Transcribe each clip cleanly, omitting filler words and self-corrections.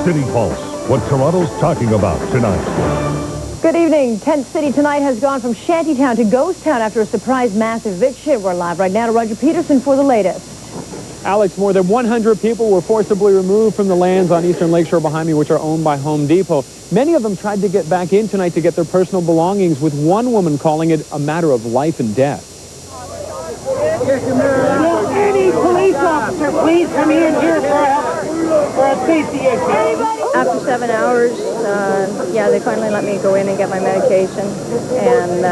City Pulse, what Toronto's talking about tonight. Good evening. Tent City tonight has gone from shantytown to ghost town after a surprise mass eviction. We're live right now to Roger Peterson for the latest. Alex, more than 100 people were forcibly removed from the lands on Eastern Lakeshore behind me, which are owned by Home Depot. Many of them tried to get back in tonight to get their personal belongings, with one woman calling it a matter of life and death. Any police officer, please come in here for a safety issue. After 7 hours, they finally let me go in and get my medication, and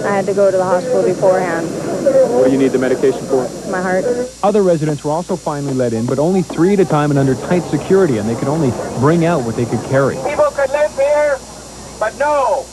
I had to go to the hospital beforehand. What do you need the medication for? My heart. Other residents were also finally let in, but only 3 at a time and under tight security, and they could only bring out what they could carry. People could live here, but no.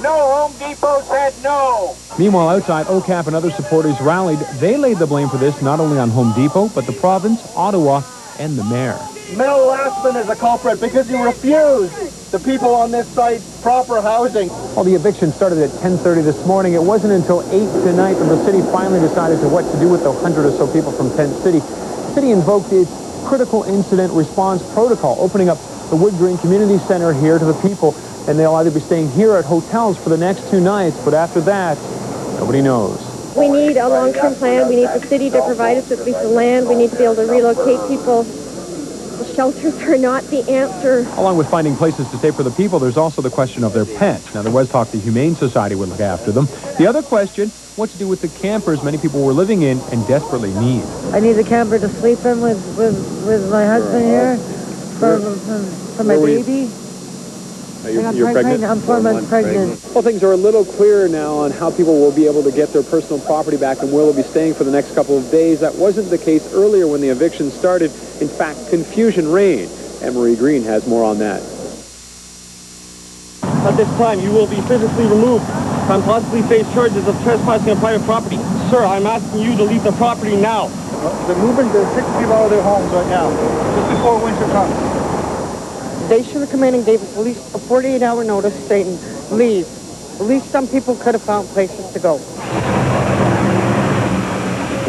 No, Home Depot said no. Meanwhile, outside, OCAP and other supporters rallied. They laid the blame for this not only on Home Depot, but the province, Ottawa, and the mayor. Mel Lastman is a culprit because he refused the people on this site proper housing. Well, the eviction started at 10:30 this morning. It wasn't until 8 tonight that the city finally decided to what to do with the 100 or so people from Tent City. The city invoked its critical incident response protocol, opening up the Wood Green Community Center here to the people, and they'll either be staying here at hotels for the next 2 nights, but after that, nobody knows. We need a long-term plan. We need the city to provide us with a piece of land. We need to be able to relocate people. The shelters are not the answer. Along with finding places to stay for the people, there's also the question of their pets. Now, there was talk the Humane Society would look after them. The other question, what to do with the campers many people were living in and desperately need. I need a camper to sleep in with my husband here for my baby. You're pregnant? I'm 4 months pregnant. Well, things are a little clearer now on how people will be able to get their personal property back and where they'll be staying for the next couple of days. That wasn't the case earlier when the eviction started. In fact, confusion reigned. Anne-Marie Green has more on that. At this time, you will be physically removed and possibly face charges of trespassing on private property. Sir, I'm asking you to leave the property now. They're moving the 6 people out of their homes right now, just before winter comes. They should have come in and gave us at least a 48-hour notice saying, leave. At least some people could have found places to go.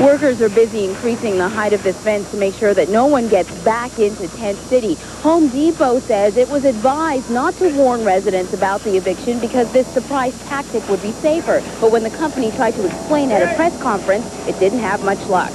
Workers are busy increasing the height of this fence to make sure that no one gets back into Tent City. Home Depot says it was advised not to warn residents about the eviction because this surprise tactic would be safer. But when the company tried to explain at a press conference, it didn't have much luck.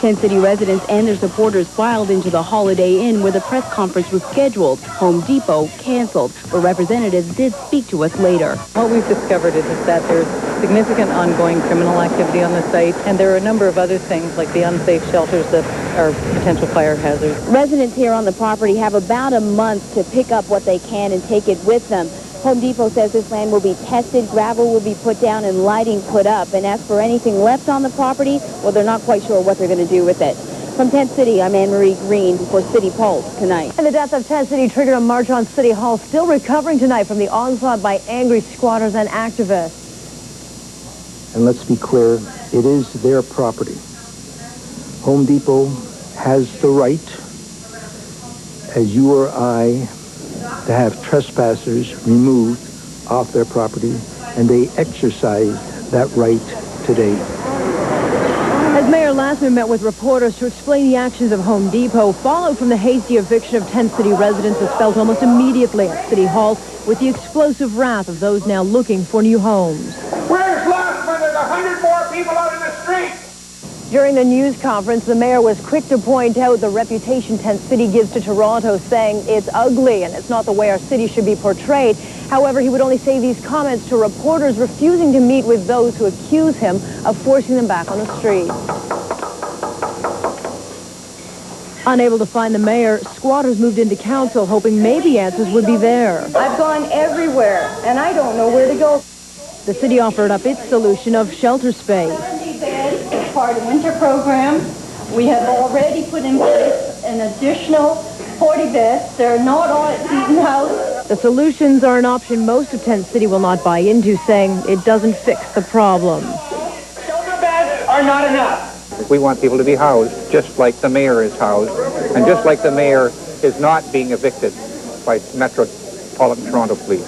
Tent City residents and their supporters filed into the Holiday Inn where the press conference was scheduled. Home Depot canceled, but representatives did speak to us later. What we've discovered is that there's significant ongoing criminal activity on the site, and there are a number of other things like the unsafe shelters that are potential fire hazards. Residents here on the property have about a month to pick up what they can and take it with them. Home Depot says this land will be tested, gravel will be put down, and lighting put up. And as for anything left on the property, well, they're not quite sure what they're going to do with it. From Tent City, I'm Anne-Marie Green for City Pulse tonight. And the death of Tent City triggered a march on City Hall, still recovering tonight from the onslaught by angry squatters and activists. And let's be clear, it is their property. Home Depot has the right, as you or I, to have trespassers removed off their property, and they exercised that right today. As Mayor Lastman met with reporters to explain the actions of Home Depot, followed from the hasty eviction of Tent City residents was felt almost immediately at City Hall with the explosive wrath of those now looking for new homes. Where's Lastman? There's 100 more people out in the street. During the news conference, the mayor was quick to point out the reputation Tent City gives to Toronto, saying it's ugly and it's not the way our city should be portrayed. However, he would only say these comments to reporters, refusing to meet with those who accuse him of forcing them back on the street. Unable to find the mayor, squatters moved into council, hoping maybe answers would be there. I've gone everywhere, and I don't know where to go. The city offered up its solution of shelter space. 70 beds as part of winter program. We have already put in place an additional 40 beds. They're not all at Seton House. The solutions are an option most of Tent City will not buy into, saying it doesn't fix the problem. Shelter beds are not enough. We want people to be housed just like the mayor is housed, and just like the mayor is not being evicted by Metropolitan Toronto Police.